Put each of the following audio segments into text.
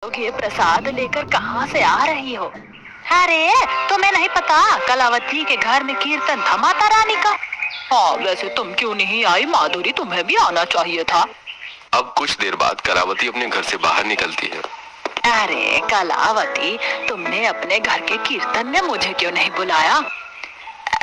लोग ये प्रसाद लेकर कहाँ से आ रही हो? अरे तुम्हें नहीं पता कलावती के घर में कीर्तन था माता रानी का। हाँ वैसे तुम क्यों नहीं आई माधुरी, तुम्हें भी आना चाहिए था। अब कुछ देर बाद कलावती अपने घर से बाहर निकलती है। अरे कलावती, तुमने अपने घर के कीर्तन में मुझे क्यों नहीं बुलाया?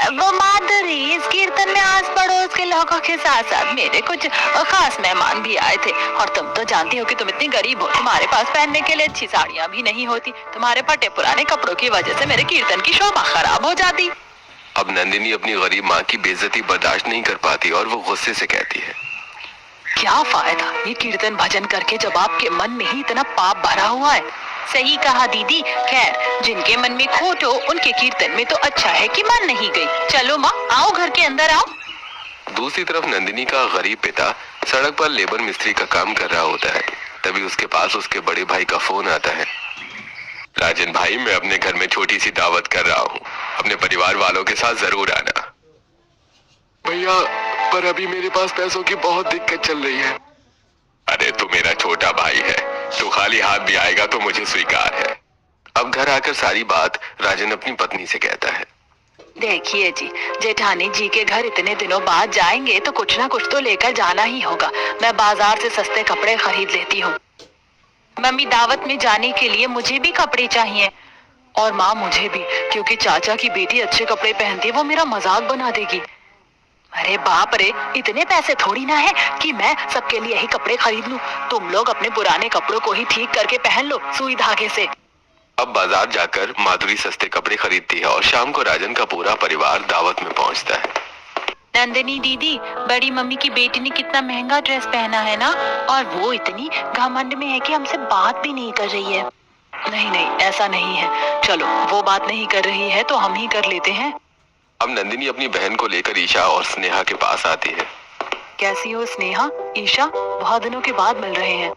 वो माधुरी, इस कीर्तन में आस पड़ोस के लोगों के साथ साथ मेरे कुछ खास मेहमान भी आए थे। और तुम तो जानती हो कि तुम इतनी गरीब हो, तुम्हारे पास पहनने के लिए अच्छी साड़ियाँ भी नहीं होती। तुम्हारे फटे पुराने कपड़ों की वजह से मेरे कीर्तन की शोभा खराब हो जाती। अब नंदिनी अपनी गरीब माँ की बेइज्जती बर्दाश्त नहीं कर पाती और वो गुस्से से कहती है, क्या फायदा ये कीर्तन भजन करके जब आपके मन में ही इतना पाप भरा हुआ है। सही कहा दीदी। खैर जिनके मन में खोट हो उनके कीर्तन में तो अच्छा है कि मन नहीं गई। चलो माँ, आओ घर के अंदर आओ। दूसरी तरफ नंदिनी का गरीब पिता सड़क पर लेबर मिस्त्री का काम कर रहा होता है। तभी उसके पास उसके बड़े भाई का फोन आता है। राजन भाई, मैं अपने घर में छोटी सी दावत कर रहा हूँ, अपने परिवार वालों के साथ जरूर आना। भैया, पर अभी मेरे पास पैसों की बहुत दिक्कत चल रही है। अरे तू मेरा छोटा भाई है, तू खाली हाथ भी आएगा तो मुझे स्वीकार है। अब घर आकर सारी बात राजन अपनी पत्नी से कहता है। देखिए जी, जेठानी जी के घर इतने दिनों बाद जाएंगे तो कुछ ना कुछ तो लेकर जाना ही होगा। मैं बाजार से सस्ते कपड़े खरीद लेती हूँ। मम्मी, दावत में जाने के लिए मुझे भी कपड़े चाहिए। और माँ मुझे भी, क्योंकि चाचा की बेटी अच्छे कपड़े पहनती है, वो मेरा मजाक बना देगी। अरे बाप रे, इतने पैसे थोड़ी ना है कि मैं सबके लिए ही कपड़े खरीद लूं। तुम लोग अपने पुराने कपड़ों को ही ठीक करके पहन लो सुई धागे से। अब बाजार जाकर माधुरी सस्ते कपड़े खरीदती है और शाम को राजन का पूरा परिवार दावत में पहुंचता है। नंदिनी दीदी, बड़ी मम्मी की बेटी ने कितना महंगा ड्रेस पहना है ना, और वो इतनी घमंड में है कि हमसे बात भी नहीं कर रही है। नहीं नहीं, ऐसा नहीं है। चलो, वो बात नहीं कर रही है तो हम ही कर लेते हैं। अब नंदिनी अपनी बहन को लेकर ईशा और स्नेहा के पास आती है। कैसी हो स्नेहा? ईशा, बहुत दिनों के बाद मिल रहे हैं।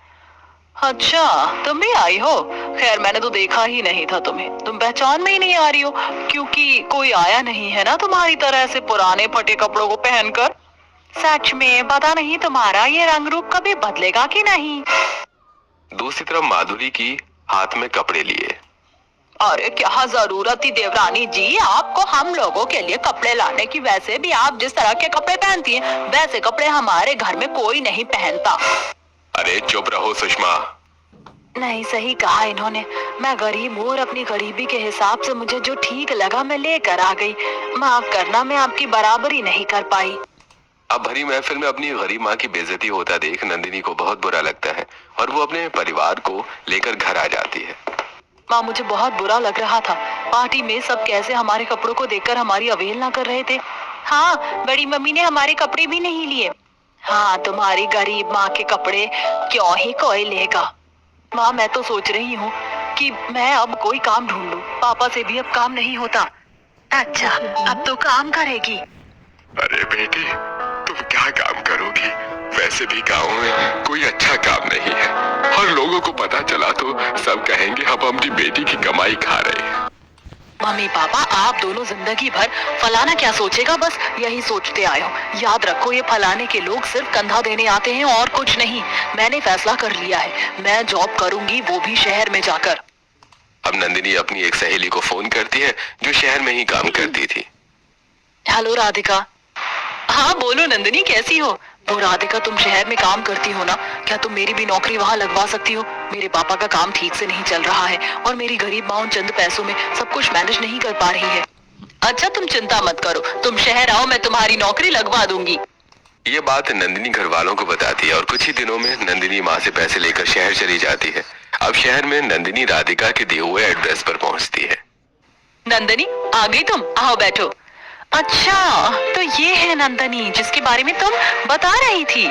अच्छा, तुम भी आई हो। खैर मैंने तो देखा ही नहीं था तुम्हें, तुम पहचान में ही नहीं आ रही हो, क्योंकि कोई आया नहीं है ना तुम्हारी तरह ऐसे पुराने फटे कपड़ों को पहनकर। सच में पता नहीं तुम्हारा ये रंग रूप कभी बदलेगा कि नहीं। दूसरी तरफ माधुरी की हाथ में कपड़े लिए। अरे क्या जरूरत थी देवरानी जी आपको हम लोगों के लिए कपड़े लाने की। वैसे भी आप जिस तरह के कपड़े पहनती हैं, वैसे कपड़े हमारे घर में कोई नहीं पहनता। अरे चुप रहो सुषमा। नहीं, सही कहा इन्होंने। मैं गरीब हूँ और अपनी गरीबी के हिसाब से मुझे जो ठीक लगा मैं लेकर आ गई। माफ करना, मैं आपकी बराबरी नहीं कर पाई। अब भरी महफिल में अपनी गरीब माँ की बेइज्जती होता देख नंदिनी को बहुत बुरा लगता है और वो अपने परिवार को लेकर घर आ जाती है। माँ, मुझे बहुत बुरा लग रहा था। पार्टी में सब कैसे हमारे कपड़ों को देखकर हमारी अवहेलना कर रहे थे। हाँ, बड़ी मम्मी ने हमारे कपड़े भी नहीं लिए। हाँ, तुम्हारी गरीब माँ के कपड़े क्यों ही कोई लेगा। माँ, मैं तो सोच रही हूँ कि मैं अब कोई काम ढूंढ लूं। पापा से भी अब काम नहीं होता। अच्छा, अब तो काम करेगी। अरे बेटी, तुम क्या काम करोगी? वैसे भी गांव में कोई अच्छा काम नहीं है और लोगों को पता चला तो सब कहेंगे हम अपनी बेटी की कमाई खा रहे हैं। मम्मी पापा, आप दोनों जिंदगी भर फलाना क्या सोचेगा बस यही सोचते आए हो। याद रखो, ये फलाने के लोग सिर्फ कंधा देने आते हैं और कुछ नहीं। मैंने फैसला कर लिया है, मैं जॉब करूंगी, वो भी शहर में जाकर। अब नंदिनी अपनी एक सहेली को फोन करती है जो शहर में ही काम करती थी। हेलो राधिका। हाँ बोलो नंदिनी, कैसी हो? वो राधिका, तुम शहर में काम करती हो ना, क्या तुम मेरी भी नौकरी वहाँ लगवा सकती हो? मेरे पापा का काम ठीक से नहीं चल रहा है और मेरी गरीब माँ उन चंद पैसों में सब कुछ मैनेज नहीं कर पा रही है। अच्छा, तुम चिंता मत करो, तुम शहर आओ, मैं तुम्हारी नौकरी लगवा दूंगी। ये बात नंदिनी घर वालों को बताती है और कुछ ही दिनों में नंदिनी माँ से पैसे लेकर शहर चली जाती है। अब शहर में नंदिनी राधिका के दिए हुए एड्रेस पर पहुँचती है। नंदिनी, आ गई तुम? आओ बैठो। अच्छा, तो ये है नंदिनी जिसके बारे में तुम बता रही थी।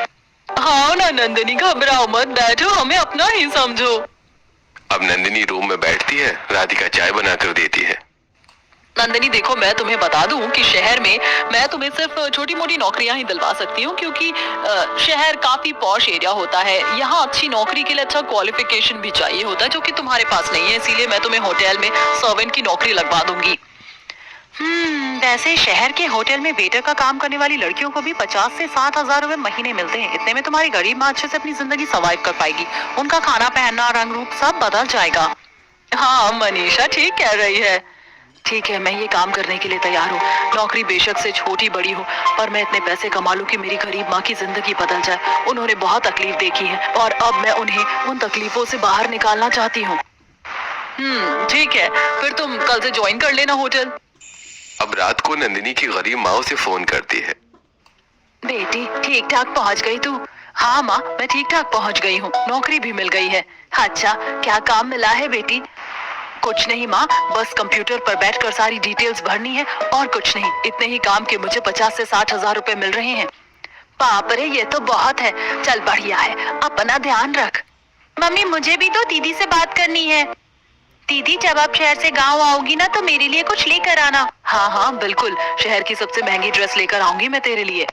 हाँ ना नंदिनी, घबराओ मत, बैठो, हमें अपना ही समझो। अब नंदिनी रूम में बैठती है, राधिका चाय बनाकर देती है। नंदिनी देखो, मैं तुम्हें बता दूं कि शहर में मैं तुम्हें सिर्फ छोटी मोटी नौकरियां ही दिलवा सकती हूँ, क्योंकि शहर काफी पॉश एरिया होता है। यहाँ अच्छी नौकरी के लिए अच्छा क्वालिफिकेशन भी चाहिए होता है, जो कि तुम्हारे पास नहीं है। इसीलिए मैं तुम्हें होटल में सर्वेंट की नौकरी लगवा दूंगी। वैसे शहर के होटल में वेटर का काम करने वाली लड़कियों को भी 50 से 60 हजार रुपए महीने मिलते हैं। इतने में तुम्हारी गरीब माँ अच्छे से अपनी जिंदगी सर्वाइव कर पाएगी। उनका खाना पहनना रंग रूप सब बदल जाएगा। हाँ मनीषा ठीक कह रही है। ठीक है, मैं ये काम करने के लिए तैयार हूँ। नौकरी बेशक से छोटी बड़ी हो, पर मैं इतने पैसे कमा लूँ कि मेरी गरीब माँ की जिंदगी बदल जाए। उन्होंने बहुत तकलीफ देखी है और अब मैं उन्हें उन तकलीफों से बाहर निकालना चाहती हूँ। ठीक है, फिर तुम कल से ज्वाइन कर लेना होटल। अब रात को नंदिनी की गरीब माँ उसे फोन करती है। बेटी ठीक ठाक पहुँच गई तू? हाँ माँ, मैं ठीक ठाक पहुँच गई हूँ, नौकरी भी मिल गई है। अच्छा, क्या काम मिला है बेटी? कुछ नहीं माँ, बस कंप्यूटर पर बैठकर सारी डिटेल्स भरनी है और कुछ नहीं। इतने ही काम के मुझे 50 से 60 हजार रुपए मिल रहे हैं। बाप रे, ये तो बहुत है। चल बढ़िया है, अपना ध्यान रख। मम्मी मुझे भी तो दीदी से बात करनी है। दीदी जब आप शहर से गांव आओगी ना तो मेरे लिए कुछ लेकर आना। हाँ हाँ बिल्कुल, शहर की सबसे महंगी ड्रेस लेकर आऊंगी मैं तेरे लिए।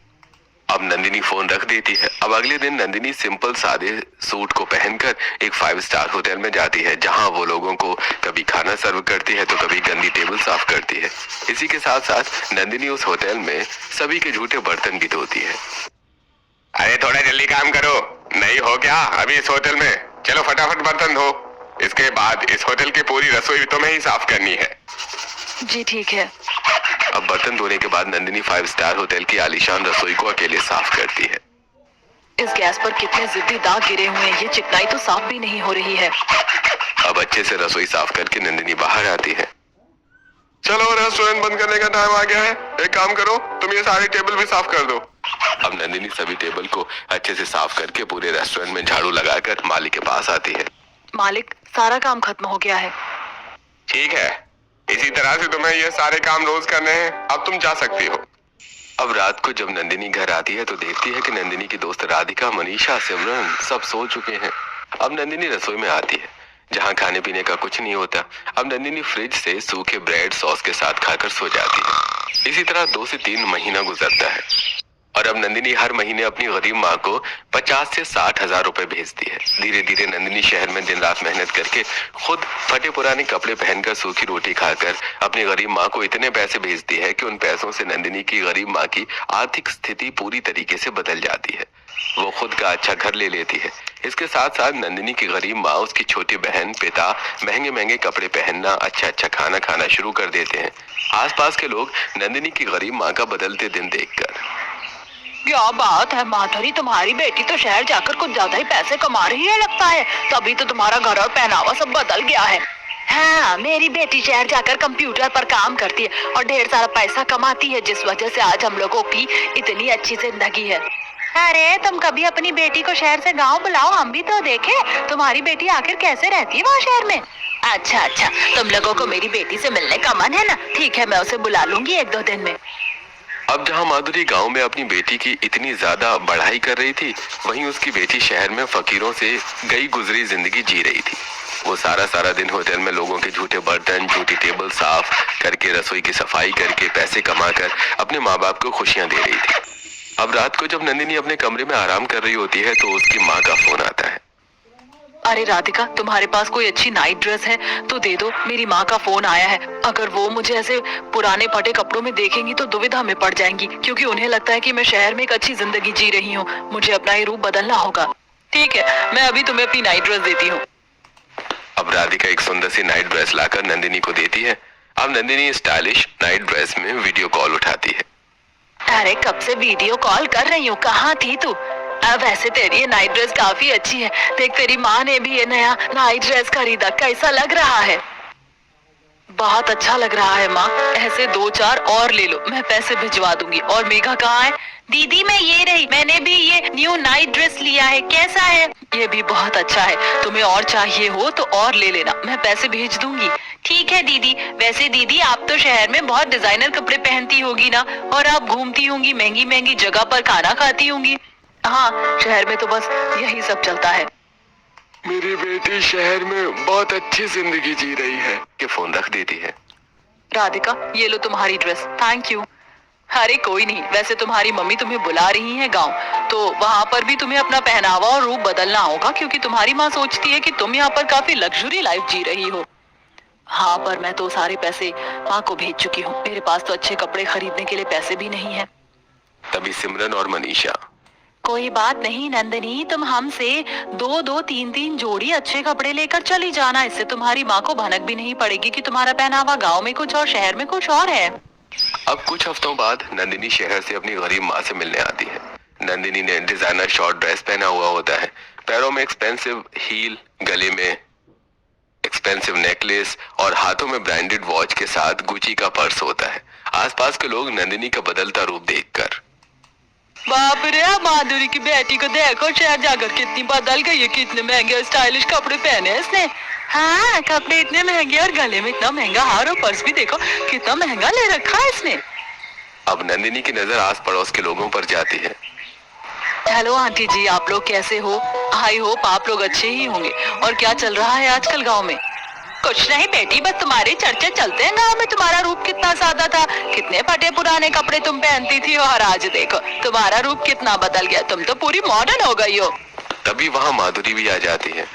अब नंदिनी फोन रख देती है। अब अगले दिन नंदिनी सिंपल सादे सूट को पहनकर एक 5 स्टार होटल में जाती है, जहां वो लोगों को कभी खाना सर्व करती है तो कभी गंदी टेबल साफ करती है। इसी के साथ साथ नंदिनी उस होटल में सभी के झूठे बर्तन भी धोती है। अरे थोड़ा जल्दी काम करो, नहीं हो क्या अभी इस होटल में? चलो फटाफट बर्तन धो, इसके बाद इस होटल की पूरी रसोई तुम्हें ही साफ करनी है। जी ठीक है। अब बर्तन धोने के बाद नंदिनी 5 स्टार होटल की आलीशान रसोई को अकेले साफ करती है। इस गैस पर कितने जिद्दी दाग गिरे हुए हैं, ये चिकनाई तो साफ भी नहीं हो रही है। अब अच्छे से रसोई साफ करके नंदिनी बाहर आती है। चलो रेस्टोरेंट बंद करने का टाइम आ गया है, एक काम करो तुम ये सारी टेबल भी साफ कर दो। अब नंदिनी सभी टेबल को अच्छे से साफ करके पूरे रेस्टोरेंट में झाड़ू लगाकर मालिक के पास आती है। मालिक, सारा काम खत्म हो गया है। ठीक है, इसी तरह से तुम्हें ये सारे काम रोज करने हैं, अब तुम जा सकती हो। अब रात को जब नंदिनी घर आती है तो देखती है कि नंदिनी की दोस्त राधिका, मनीषा, सिमरन सब सो चुके हैं। अब नंदिनी रसोई में आती है, जहाँ खाने पीने का कुछ नहीं होता। अब नंदिनी फ्रिज से सूखे ब्रेड सॉस के साथ खाकर सो जाती है। इसी तरह 2 से 3 महीना गुजरता है और अब नंदिनी हर महीने अपनी गरीब माँ को 50 से 60 हजार रुपए भेजती है। धीरे धीरे नंदिनी शहर में दिन रात मेहनत करके खुद फटे पुराने कपड़े पहनकर सूखी रोटी खाकर अपनी गरीब माँ को इतने पैसे भेजती है कि उन पैसों से नंदिनी की गरीब माँ की आर्थिक स्थिति पूरी तरीके से बदल जाती है। वो खुद का अच्छा घर ले लेती है। इसके साथ साथ नंदिनी की गरीब माँ, उसकी छोटी बहन, पिता महंगे महंगे कपड़े पहनना, अच्छा अच्छा खाना खाना शुरू कर देते हैं। आसपास के लोग नंदिनी की गरीब माँ का बदलते दिन देखकर, क्या बात है माधुरी, तुम्हारी बेटी तो शहर जाकर कुछ ज्यादा ही पैसे कमा रही है लगता है, तभी तो तुम्हारा घर और पहनावा सब बदल गया है। हाँ, मेरी बेटी शहर जाकर कंप्यूटर पर काम करती है और ढेर सारा पैसा कमाती है, जिस वजह से आज हम लोगों की इतनी अच्छी जिंदगी है। अरे तुम कभी अपनी बेटी को शहर से गांव बुलाओ, हम भी तो देखें तुम्हारी बेटी आखिर कैसे रहती है वहाँ शहर में। अच्छा अच्छा, तुम लोगों को मेरी बेटी से मिलने का मन है ना? ठीक है, मैं उसे बुला लूंगी 1-2 दिन में। अब जहां माधुरी गांव में अपनी बेटी की इतनी ज्यादा बढ़ाई कर रही थी, वहीं उसकी बेटी शहर में फकीरों से गई गुजरी जिंदगी जी रही थी। वो सारा दिन होटल में लोगों के झूठे बर्तन, झूठी टेबल साफ करके, रसोई की सफाई करके, पैसे कमाकर अपने माँ बाप को खुशियां दे रही थी। अब रात को जब नंदिनी अपने कमरे में आराम कर रही होती है तो उसकी माँ का फोन आता है। अरे राधिका, तुम्हारे पास कोई अच्छी नाइट ड्रेस है तो दे दो, मेरी माँ का फोन आया है। अगर वो मुझे ऐसे पुराने फटे कपड़ों में देखेंगी तो दुविधा में पड़ जाएंगी, क्योंकि उन्हें लगता है कि मैं शहर में एक अच्छी जिंदगी जी रही हूँ। मुझे अपना ये रूप बदलना होगा। ठीक है, मैं अभी तुम्हें अपनी नाइट ड्रेस देती हूँ। अब राधिका एक सुंदर सी नाइट ड्रेस लाकर नंदिनी को देती है। अब नंदिनी स्टाइलिश नाइट ड्रेस में वीडियो कॉल उठाती है। अरे कब से वीडियो कॉल कर रही हूँ, कहाँ थी तू? वैसे तेरी ये नाइट ड्रेस काफी अच्छी है। देख, तेरी माँ ने भी ये नया नाइट ड्रेस खरीदा, कैसा लग रहा है? बहुत अच्छा लग रहा है माँ, ऐसे 2-4 और ले लो, मैं पैसे भिजवा दूंगी। और मेघा कहाँ है? दीदी मैं ये रही, मैंने भी ये न्यू नाइट ड्रेस लिया है, कैसा है? ये भी बहुत अच्छा है, तुम्हें और चाहिए हो तो और ले लेना, मैं पैसे भेज दूंगी। ठीक है दीदी। वैसे दीदी आप तो शहर में बहुत डिजाइनर कपड़े पहनती होगी ना, और आप घूमती होंगी, महंगी महंगी जगह पर खाना खाती होंगी। हाँ, शहर में तो बस यही सब चलता है। मेरी बेटी शहर में बहुत अच्छी जिंदगी जी रही है कि फोन रख देती है। राधिका, ये लो तुम्हारी ड्रेस, थैंक यू। अरे कोई नहीं, वैसे तुम्हारी मम्मी तुम्हें बुला रही है गांव, तो वहाँ पर भी तुम्हें अपना पहनावा और रूप बदलना होगा, क्योंकि तुम्हारी माँ सोचती है कि तुम यहाँ पर काफी लग्जरी लाइफ जी रही हो। हाँ, पर मैं तो सारे पैसे माँ को भेज चुकी हूँ। मेरे पास तो अच्छे कपड़े खरीदने के लिए पैसे भी नहीं है। तभी सिमरन और मनीषा, कोई बात नहीं नंदिनी, तुम हमसे दो दो तीन तीन जोड़ी अच्छे कपड़े लेकर चली जाना। इससे तुम्हारी माँ को भनक भी नहीं पड़ेगी कि तुम्हारा पहनावा गांव में कुछ और शहर में कुछ और है। अब कुछ हफ्तों बाद नंदिनी शहर से अपनी गरीब माँ से मिलने आती है। नंदिनी ने डिजाइनर शॉर्ट ड्रेस पहना हुआ होता है, पैरों में एक्सपेंसिव हील, गले में एक्सपेंसिव नेकलेस और हाथों में ब्रांडेड वॉच के साथ गुची का पर्स होता है। आसपास के लोग नंदिनी का बदलता रूप देखकर, बाप रे, माधुरी की बेटी को देखो, शहर जाकर कितनी बदल गई है, कितने महंगे और स्टाइलिश कपड़े पहने हैं इसने। हाँ, कपड़े इतने महंगे और गले में इतना महंगा हार और पर्स भी देखो कितना महंगा ले रखा है इसने। अब नंदिनी की नजर आस पड़ोस के लोगों पर जाती है। हेलो आंटी जी, आप लोग कैसे हो? आई होप आप लोग अच्छे ही होंगे। और क्या चल रहा है आजकल गांव में? कुछ नहीं बेटी, बस तुम्हारे चर्चे चलते हैं गांव में। तुम्हारा रूप कितना सादा था, कितने फटे पुराने कपड़े तुम पहनती थी, और आज देखो तुम्हारा रूप कितना बदल गया, तुम तो पूरी मॉडर्न हो गई हो। तभी वहाँ माधुरी भी आ जाती है।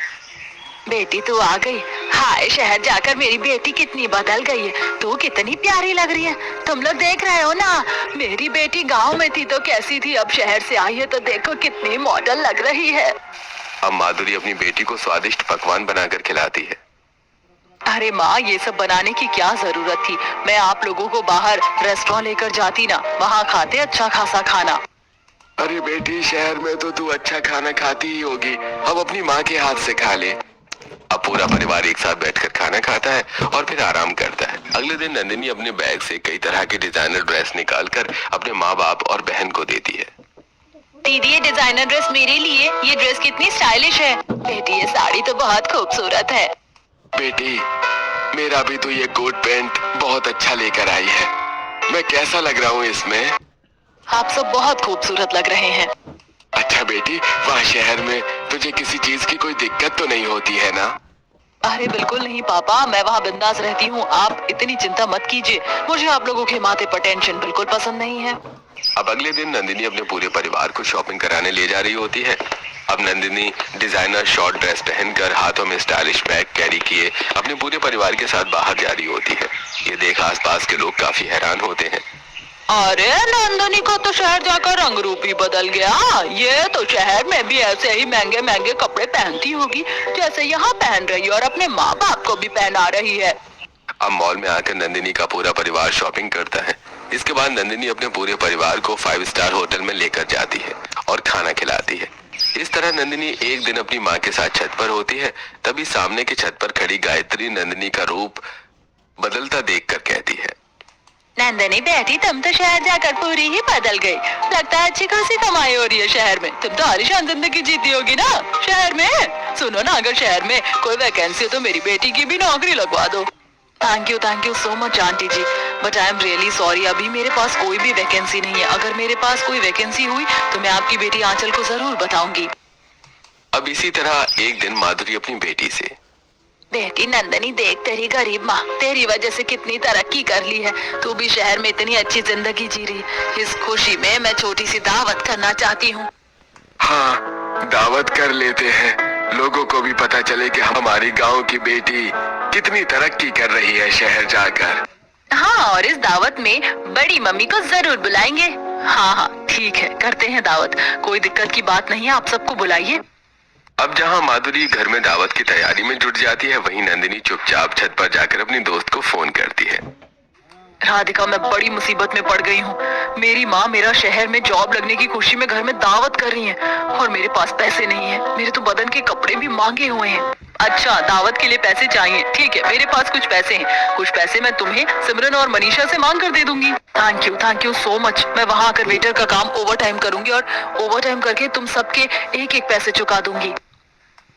बेटी तू आ गई। हाय, शहर जाकर मेरी बेटी कितनी बदल गई है, तू कितनी प्यारी लग रही है। तुम लोग देख रहे हो ना, मेरी बेटी गांव में थी तो कैसी थी, अब शहर से आई है तो देखो कितनी मॉडर्न लग रही है। अब माधुरी अपनी बेटी को स्वादिष्ट पकवान बनाकर खिलाती है। अरे माँ, ये सब बनाने की क्या जरूरत थी? मैं आप लोगों को बाहर रेस्टोरेंट लेकर जाती ना, वहाँ खाते अच्छा खासा खाना। अरे बेटी, शहर में तो तू अच्छा खाना खाती ही होगी, अब अपनी माँ के हाथ से खा ले। अब पूरा परिवार एक साथ बैठकर खाना खाता है और फिर आराम करता है। अगले दिन नंदिनी अपने बैग से कई तरह के डिजाइनर ड्रेस निकालकर अपने माँ बाप और बहन को देती है। दीदी, ये डिजाइनर ड्रेस मेरे लिए, ये ड्रेस कितनी स्टाइलिश है। बेटी, ये साड़ी तो बहुत खूबसूरत है। बेटी, मेरा भी तो ये कोट पैंट बहुत अच्छा लेकर आई है, मैं कैसा लग रहा हूँ इसमें? आप सब बहुत खूबसूरत लग रहे हैं। अच्छा बेटी, वहाँ शहर में तुझे किसी चीज की कोई दिक्कत तो नहीं होती है ना? अरे बिल्कुल नहीं पापा, मैं वहाँ बिंदास रहती हूँ, आप इतनी चिंता मत कीजिए। मुझे आप लोगों के माथे पर टेंशन बिल्कुल पसंद नहीं है। अब अगले दिन नंदिनी अपने पूरे परिवार को शॉपिंग कराने ले जा रही होती है। अब नंदिनी डिजाइनर शॉर्ट ड्रेस पहनकर हाथों में स्टाइलिश बैग कैरी किए अपने पूरे परिवार के साथ बाहर जा रही होती है। ये देख आसपास के लोग काफी हैरान होते हैं। अरे, नंदिनी का तो शहर जाकर रंग रूप ही बदल गया। ये तो शहर में भी ऐसे ही महंगे महंगे कपड़े पहनती होगी जैसे यहाँ पहन रही है, और अपने माँ बाप को भी पहना रही है। अब मॉल में आकर नंदिनी का पूरा परिवार शॉपिंग करता है। इसके बाद नंदिनी अपने पूरे परिवार को 5 स्टार होटल में लेकर जाती है और खाना खिलाती है। इस तरह नंदिनी एक दिन अपनी माँ के साथ छत पर होती है। तभी सामने की छत पर खड़ी गायत्री नंदिनी का रूप बदलता देखकर कहती है, नंदिनी बेटी, तुम तो शहर जाकर पूरी ही बदल गई। लगता है अच्छी खासी कमाई हो रही है शहर में। तुम तो आलीशान जिंदगी जीती होगी ना शहर में। सुनो ना, अगर शहर में कोई वैकेंसी हो तो मेरी बेटी की भी नौकरी लगवा दो। Thank you so much aunty ji, but I am really sorry, अभी मेरे पास कोई भी वैकेंसी नहीं है। अगर मेरे पास कोई वैकेंसी हुई तो मैं आपकी बेटी आंचल को जरूर बताऊंगी। अब इसी तरह एक दिन माधुरी अपनी बेटी से, बेटी नंदिनी देख, तेरी गरीब माँ तेरी वजह से कितनी तरक्की कर ली है। तू भी शहर में इतनी अच्छी जिंदगी जी रही। इस खुशी में मैं छोटी सी दावत करना चाहती हूँ। हाँ, दावत कर लेते हैं, लोगों को भी पता चले कि हमारी गांव की बेटी कितनी तरक्की कर रही है शहर जाकर। हाँ, और इस दावत में बड़ी मम्मी को जरूर बुलाएंगे। हाँ, ठीक है, करते हैं दावत, कोई दिक्कत की बात नहीं है, आप सबको बुलाइए। अब जहाँ माधुरी घर में दावत की तैयारी में जुट जाती है, वहीं नंदिनी चुपचाप छत पर जाकर अपनी दोस्त को फोन करती है। राधिका, मैं बड़ी मुसीबत में पड़ गई हूँ। मेरी माँ मेरा शहर में जॉब लगने की खुशी में घर में दावत कर रही है, और मेरे पास पैसे नहीं है। मेरे तो बदन के कपड़े भी मांगे हुए हैं। अच्छा, दावत के लिए पैसे चाहिए, ठीक है, मेरे पास कुछ पैसे हैं। कुछ पैसे मैं तुम्हें सिमरन और मनीषा से मांग कर दे दूंगी। Thank you so much. मैं वहाँ आकर वेटर का काम ओवर टाइम करूंगी, और ओवर टाइम करके तुम सबके एक एक पैसे चुका दूंगी।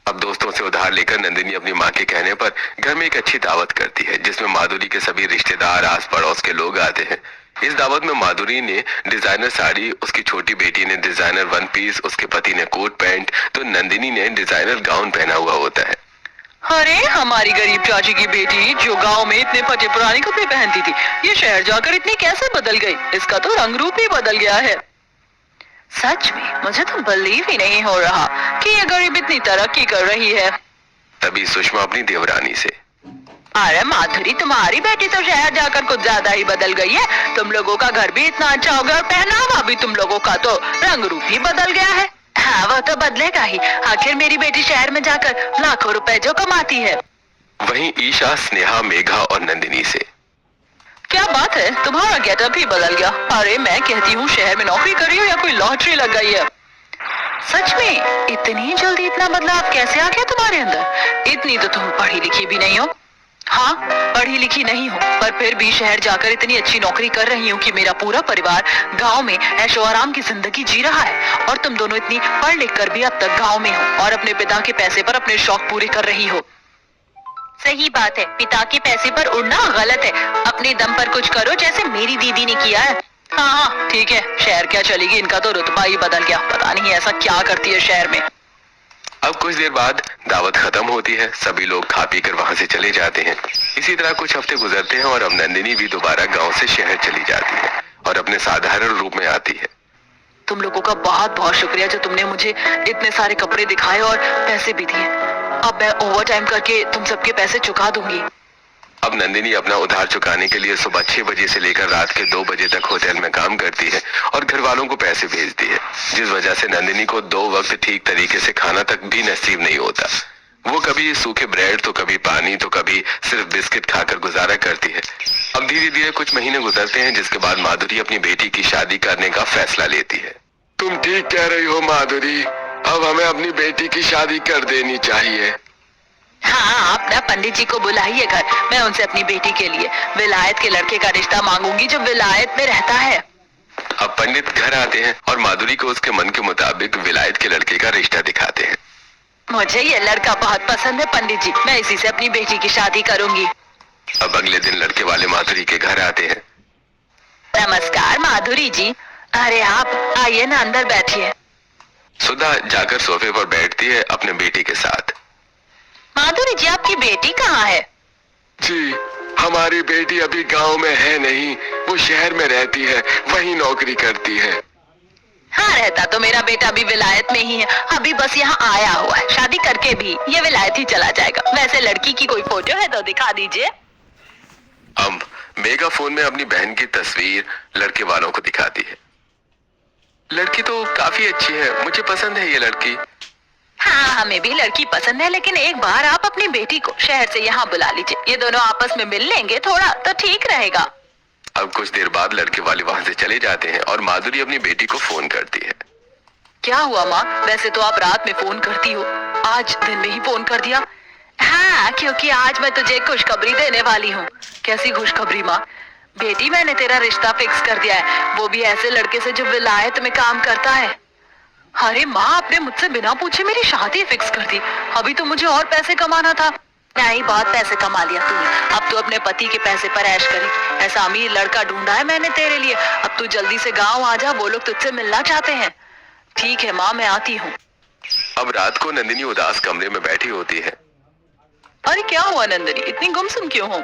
अब दोस्तों से उधार लेकर नंदिनी अपनी माँ के कहने पर घर में एक अच्छी दावत करती है, जिसमें माधुरी के सभी रिश्तेदार, आस पड़ोस के लोग आते हैं। इस दावत में माधुरी ने डिजाइनर साड़ी, उसकी छोटी बेटी ने डिजाइनर वन पीस, उसके पति ने कोट पैंट, तो नंदिनी ने डिजाइनर गाउन पहना हुआ होता है। अरे, हमारी गरीब चाची की बेटी जो गांव में इतने फटे पुराने कपड़े पहनती थी, ये शहर जाकर इतनी कैसे बदल गई? इसका तो रंग रूप ही बदल गया है। सच में मुझे तो बिलीव ही नहीं हो रहा कि ये गरीब इतनी तरक्की कर रही है। तभी सुषमा अपनी देवरानी से, अरे माधुरी, तुम्हारी बेटी तो शहर जाकर कुछ ज्यादा ही बदल गई है। तुम लोगों का घर भी इतना अच्छा हो गया और पहनावा भी तुम लोगों का तो रंग रूप ही बदल गया है। हाँ, वो तो बदलेगा ही। आखिर मेरी बेटी शहर में जाकर लाखों रुपए जो कमाती है। वहीं ईशा, स्नेहा, मेघा और नंदिनी से, क्या बात है, तुम्हारा गेटअप ही बदल गया। अरे मैं कहती हूँ शहर में नौकरी कर रही हो या कोई लॉटरी लग गई है। सच में इतनी जल्दी इतना बदलाव कैसे आ गया तुम्हारे अंदर? इतनी तो तुम पढ़ी लिखी भी नहीं हो। हाँ, पढ़ी लिखी नहीं हो, पर फिर भी शहर जाकर इतनी अच्छी नौकरी कर रही हूँ कि मेरा पूरा परिवार गांव में ऐशो आराम की जिंदगी जी रहा है। और तुम दोनों इतनी पढ़ लिख कर भी अब तक गांव में हो और अपने पिता के पैसे पर अपने शौक पूरे कर रही हो। सही बात है, पिता के पैसे पर उड़ना गलत है। अपने दम पर कुछ करो, जैसे मेरी दीदी ने किया है। हाँ हाँ ठीक है, शहर क्या चलेगी, इनका तो रुतबा ही बदल गया। पता नहीं ऐसा क्या करती है शहर में। अब कुछ देर बाद दावत खत्म होती है। सभी लोग खा पी कर वहाँ से चले जाते हैं। इसी तरह कुछ हफ्ते गुजरते हैं और अब नंदिनी भी दोबारा गांव से शहर चली जाती है और अपने साधारण रूप में आती है। तुम लोगों का बहुत बहुत शुक्रिया जो तुमने मुझे इतने सारे कपड़े दिखाए और पैसे भी दिए। अब मैं ओवर टाइम करके तुम सबके पैसे चुका दूंगी। अब नंदिनी अपना उधार चुकाने के लिए सुबह 6 बजे से लेकर रात के 2 बजे तक होटल में काम करती है और घर वालों को पैसे भेजती है, जिस वजह से नंदिनी को 2 वक्त ठीक तरीके से खाना तक भी नसीब नहीं होता। वो कभी सूखे ब्रेड, तो कभी पानी, तो कभी सिर्फ बिस्किट खाकर गुजारा करती है। अब धीरे धीरे कुछ महीने गुजरते हैं, जिसके बाद माधुरी अपनी बेटी की शादी करने का फैसला लेती है। तुम ठीक कह रही हो माधुरी, अब हमें अपनी बेटी की शादी कर देनी चाहिए। हाँ, आप ना पंडित जी को बुलाइए घर। मैं उनसे अपनी बेटी के लिए विलायत के लड़के का रिश्ता मांगूंगी जो विलायत में रहता है। अब पंडित घर आते हैं और माधुरी को उसके मन के मुताबिक विलायत के लड़के का रिश्ता दिखाते हैं। मुझे ये लड़का बहुत पसंद है पंडित जी, मैं इसी से अपनी बेटी की शादी करूंगी। अब अगले दिन लड़के वाले माधुरी के घर आते हैं। नमस्कार माधुरी जी। अरे आप आइए ना, अंदर बैठिए। सुधा जाकर सोफे पर बैठती है अपने बेटी के साथ। माधुरी जी, आपकी बेटी कहाँ है? जी, हमारी बेटी अभी गांव में है नहीं, वो शहर में रहती है, वहीं नौकरी करती है। हाँ, रहता तो मेरा बेटा भी विलायत में ही है, अभी बस यहाँ आया हुआ है। शादी करके भी ये विलायत ही चला जाएगा। वैसे लड़की की कोई फोटो है तो दिखा दीजिए। अब मेगा फोन में अपनी बहन की तस्वीर लड़के वालों को दिखाती है। लड़की तो काफी अच्छी है, मुझे पसंद है ये लड़की। हाँ, हमें भी लड़की पसंद है, लेकिन एक बार आप अपनी बेटी को शहर से यहाँ बुला लीजिए। ये दोनों आपस में मिल लेंगे थोड़ा तो ठीक रहेगा। अब कुछ देर बाद लड़के वाले वहाँ से चले जाते हैं और माधुरी अपनी बेटी को फोन करती है। क्या हुआ माँ? वैसे तो आप रात में फोन करती हो, आज दिन में ही फोन कर दिया। हाँ, क्योंकि आज मैं तुझे खुशखबरी देने वाली हूँ। कैसी खुशखबरी माँ? बेटी, मैंने तेरा रिश्ता फिक्स कर दिया है, वो भी ऐसे लड़के से जो विलायत में काम करता है। अरे माँ, आपने मुझसे बिना पूछे मेरी शादी फिक्स कर दी। अभी तो मुझे और पैसे कमाना था। नहीं, बहुत पैसे कमा लिया तूने। अब तो अपने पति के पैसे पर ऐश करेगी। ऐसा अमीर लड़का ढूंढा है मैंने तेरे लिए। अब तू जल्दी से गाँव आ जा, वो लोग तुझसे मिलना चाहते हैं। ठीक है माँ, मैं आती हूँ। अब रात को नंदिनी उदास कमरे में बैठी होती है। अरे क्या हुआ नंदिनी, इतनी गुमसुम क्यों हो?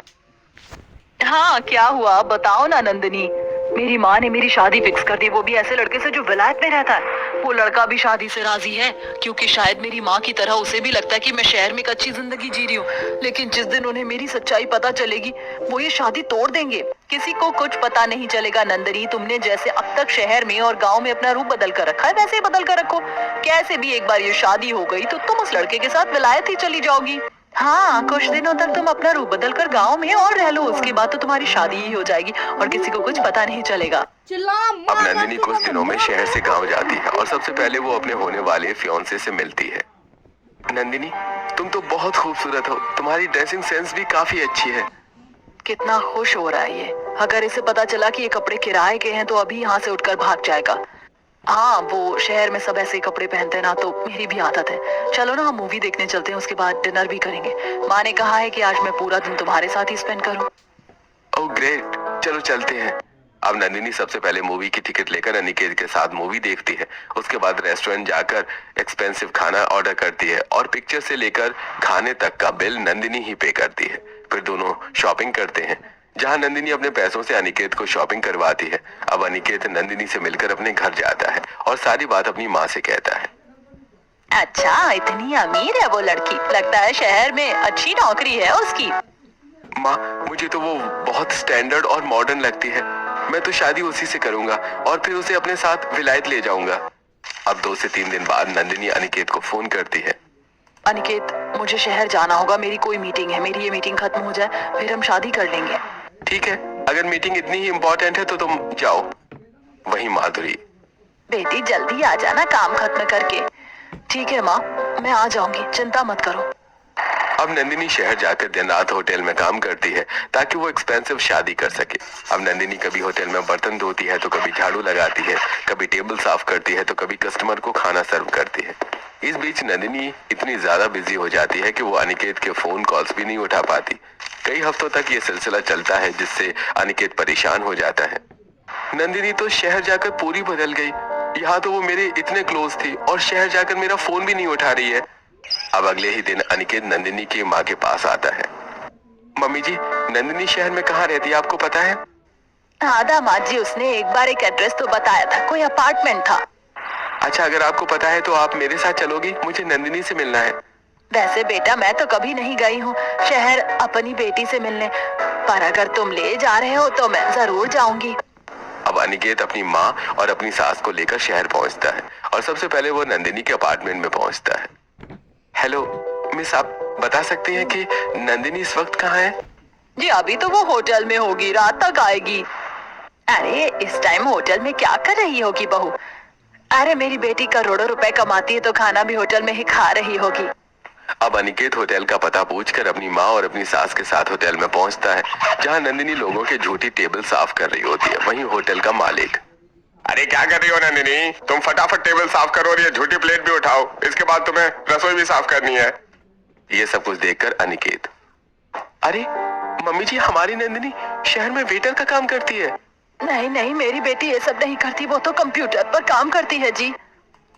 हाँ, क्या हुआ बताओ ना नंदिनी। मेरी माँ ने मेरी शादी फिक्स कर दी, वो भी ऐसे लड़के से जो विलायत में रहता है। वो लड़का भी शादी से राजी है, क्योंकि शायद मेरी माँ की तरह उसे भी लगता है कि मैं शहर में एक अच्छी जिंदगी जी रही हूँ। लेकिन जिस दिन उन्हें मेरी सच्चाई पता चलेगी, वो ये शादी तोड़ देंगे। किसी को कुछ पता नहीं चलेगा नंदिनी। तुमने जैसे अब तक शहर में और गाँव में अपना रूप बदल कर रखा है, वैसे ही बदल कर रखो। कैसे भी एक बार ये शादी हो गई तो तुम उस लड़के के साथ विलायत ही चली जाओगी। हाँ, कुछ दिनों तक तुम अपना रूप बदल कर गाँव में और रह लो, उसके बाद तो तुम्हारी शादी ही हो जाएगी और किसी को कुछ पता नहीं चलेगा। अब नंदिनी कुछ दिनों में शहर से गांव जाती है और सबसे पहले वो अपने होने वाले फियांसे से मिलती है। नंदिनी, तुम तो बहुत खूबसूरत हो, तुम्हारी ड्रेसिंग सेंस भी काफी अच्छी है। कितना खुश हो रहा है ये। अगर इसे पता चला कि ये कपड़े किराए के हैं तो अभी यहाँ से उठकर भाग जाएगा। हाँ, वो शहर में सब ऐसे कपड़े पहनते हैं ना, तो मेरी भी आदत है। चलो ना, हम मूवी देखने चलते हैं, उसके बाद डिनर भी करेंगे। माँ ने कहा है कि आज मैं पूरा दिन तुम्हारे साथ ही स्पेंड करूँ। ओह ग्रेट, चलो चलते हैं। अब नंदिनी सबसे पहले मूवी की टिकट लेकर अनिकेत के साथ मूवी देखती है। उसके बाद रेस्टोरेंट जाकर एक्सपेंसिव खाना ऑर्डर करती है और पिक्चर से लेकर खाने तक का बिल नंदिनी ही पे करती है। फिर दोनों शॉपिंग करते हैं, जहां नंदिनी अपने पैसों से अनिकेत को शॉपिंग करवाती है। अब अनिकेत नंदिनी से मिलकर अपने घर जाता है और सारी बात अपनी माँ से कहता है। अच्छा, इतनी अमीर है वो लड़की, लगता है शहर में अच्छी नौकरी है उसकी। माँ, मुझे तो वो बहुत स्टैंडर्ड और मॉडर्न लगती है। मैं तो शादी उसी से करूंगा और फिर उसे अपने साथ विलायत ले जाऊंगा। अब 2 से 3 दिन बाद नंदिनी अनिकेत को फोन करती है। अनिकेत, मुझे शहर जाना होगा, मेरी कोई मीटिंग है। मेरी ये मीटिंग खत्म हो जाए फिर हम शादी कर लेंगे। ठीक है, अगर मीटिंग इतनी ही इम्पोर्टेंट है तो तुम जाओ। वहीं माधुरी। बेटी जल्दी आ जाना काम खत्म करके। ठीक है माँ, मैं आ जाऊंगी, चिंता मत करो। अब नंदिनी शहर जाकर दिन रात होटल में काम करती है ताकि वो एक्सपेंसिव शादी कर सके। अब नंदिनी कभी होटल में बर्तन धोती है तो कभी झाड़ू लगाती है, कभी टेबल साफ करती है तो कभी कस्टमर को खाना सर्व करती है। इस बीच नंदिनी इतनी ज्यादा बिजी हो जाती है कि वो अनिकेत के फोन कॉल्स भी नहीं उठा पाती। कई हफ्तों तक ये सिलसिला चलता है जिससे अनिकेत परेशान हो जाता है। नंदिनी तो शहर जाकर पूरी बदल गई। यहाँ तो वो मेरे इतने क्लोज थी और शहर जाकर मेरा फोन भी नहीं उठा रही है। अब अगले ही दिन अनिकेत नंदिनी की माँ के पास आता है। मम्मी जी, नंदिनी शहर में कहाँ रहती है, आपको पता है? हाँ दामाद जी, उसने एक बार एक एड्रेस तो बताया था, कोई अपार्टमेंट था। अच्छा, अगर आपको पता है तो आप मेरे साथ चलोगी? मुझे नंदिनी से मिलना है। वैसे बेटा मैं तो कभी नहीं गई हूँ शहर अपनी बेटी से मिलने, पर अगर तुम ले जा रहे हो तो मैं जरूर जाऊंगी। अब अनिकेत अपनी माँ और अपनी सास को लेकर शहर पहुँचता है और सबसे पहले वो नंदिनी के अपार्टमेंट में पहुँचता है। हेलो मिस, आप बता सकती हैं कि नंदिनी इस वक्त कहाँ है? जी अभी तो वो होटल में होगी, रात तक आएगी। अरे इस टाइम होटल में क्या कर रही होगी बहू? अरे मेरी बेटी करोड़ों रुपए कमाती है तो खाना भी होटल में ही खा रही होगी। अब अनिकेत होटल का पता पूछकर अपनी माँ और अपनी सास के साथ होटल में पहुंचता है जहां नंदिनी लोगों के झूठी टेबल साफ कर रही होती है। वहीं होटल का मालिक। अरे क्या कर रही हो नंदिनी? तुम फटाफट टेबल साफ करो और ये झूठी प्लेट भी उठाओ, इसके बाद तुम्हें रसोई भी साफ करनी है। ये सब कुछ देखकर अनिकेत, अरे मम्मी जी, हमारी नंदिनी शहर में वेटर का काम करती है। नहीं नहीं, मेरी बेटी ये सब नहीं करती, वो तो कंप्यूटर पर काम करती है जी।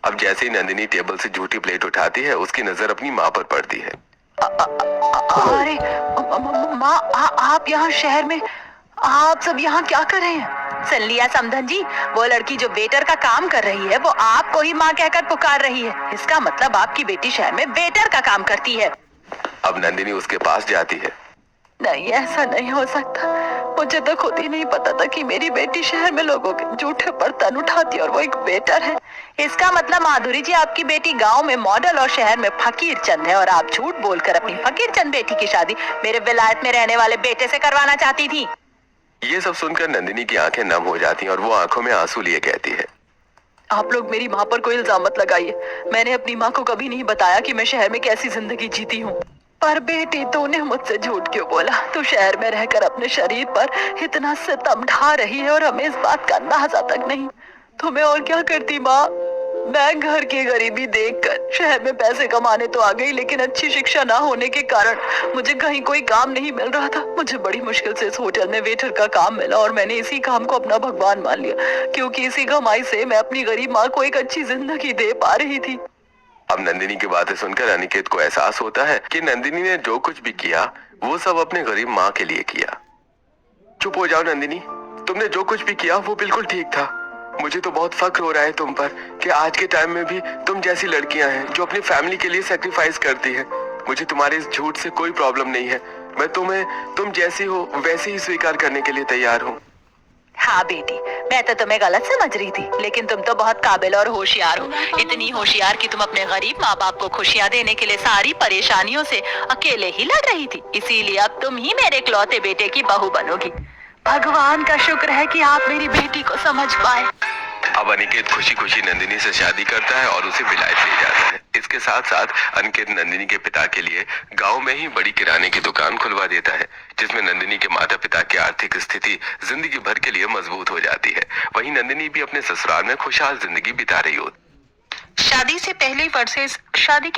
अब जैसे ही नंदिनी टेबल से झूठी प्लेट उठाती है उसकी नजर अपनी माँ पर पड़ती है। अरे माँ, आप यहाँ शहर में, आप सब यहाँ क्या कर रहे हैं? सुन लिया समधन जी, वो लड़की जो वेटर का काम कर रही है वो आपको ही माँ कहकर पुकार रही है। इसका मतलब आपकी बेटी शहर में वेटर का काम करती है। अब नंदिनी उसके पास जाती है। नहीं, ऐसा नहीं हो सकता। मुझे तो खुद ही नहीं पता था कि मेरी बेटी शहर में लोगों के झूठे बर्तन उठाती है और वो एक वेटर है। इसका मतलब माधुरी जी, आपकी बेटी गांव में मॉडल और शहर में फकीर चंद है और आप झूठ बोलकर अपनी फकीर चंद बेटी की शादी मेरे विलायत में रहने वाले बेटे से करवाना चाहती थी। ये सब सुनकर नंदिनी की आंखें नम हो जाती हैं और वो आंखों में आंसू लिए कहती है, आप लोग मेरी माँ पर कोई इल्जाम मत लगाइए। मैंने अपनी माँ को कभी नहीं बताया कि मैं शहर में कैसी जिंदगी जीती हूँ। पर बेटी, तूने मुझसे झूठ क्यों बोला? तू शहर में रहकर अपने शरीर पर इतना सितम ढा रही है और हमें इस बात का अंदाजा तक नहीं। तुम्हें और क्या करती माँ? मैं घर की गरीबी देखकर शहर में पैसे कमाने तो आ गई, लेकिन अच्छी शिक्षा ना होने के कारण मुझे कहीं कोई काम नहीं मिल रहा था। मुझे बड़ी मुश्किल से इस होटल में वेटर का काम मिला और मैंने इसी काम को अपना भगवान मान लिया, क्योंकि इसी कमाई से मैं अपनी गरीब माँ को एक अच्छी जिंदगी दे पा रही थी। अब नंदिनी की बातें सुनकर अनिकेत को एहसास होता है कि नंदिनी ने जो कुछ भी किया वो सब अपने गरीब माँ के लिए किया। चुप हो जाओ नंदिनी, तुमने जो कुछ भी किया वो बिल्कुल ठीक था। मुझे तो बहुत फक्र हो रहा है तुम पर कि आज के टाइम में भी तुम जैसी लड़कियां हैं जो अपनी फैमिली के लिए सैक्रिफाइस करती है। मुझे तुम्हारे इस झूठ से कोई प्रॉब्लम नहीं है। मैं तुम जैसी हो वैसे ही स्वीकार करने के लिए तैयार हूँ। हाँ बेटी, मैं तो तुम्हें गलत समझ रही थी, लेकिन तुम तो बहुत काबिल और होशियार हो। इतनी होशियार कि तुम अपने गरीब माँ बाप को खुशियाँ देने के लिए सारी परेशानियों से अकेले ही लड़ रही थी। इसीलिए अब तुम ही मेरे इकलौते बेटे की बहू बनोगी। भगवान का शुक्र है कि आप मेरी बेटी को समझ पाए। अब अनिकेत खुशी खुशी नंदिनी से शादी करता है और उसे विलायत ले जाता है। इसके साथ साथ अनिकेत नंदिनी के पिता के लिए गांव में ही बड़ी किराने की दुकान खुलवा देता है, जिसमें नंदिनी के माता पिता की आर्थिक स्थिति जिंदगी भर के लिए मजबूत हो जाती है। वहीं नंदिनी भी अपने ससुराल में खुशहाल जिंदगी बिता रही होती। शादी से पहले वर्सेस शादी के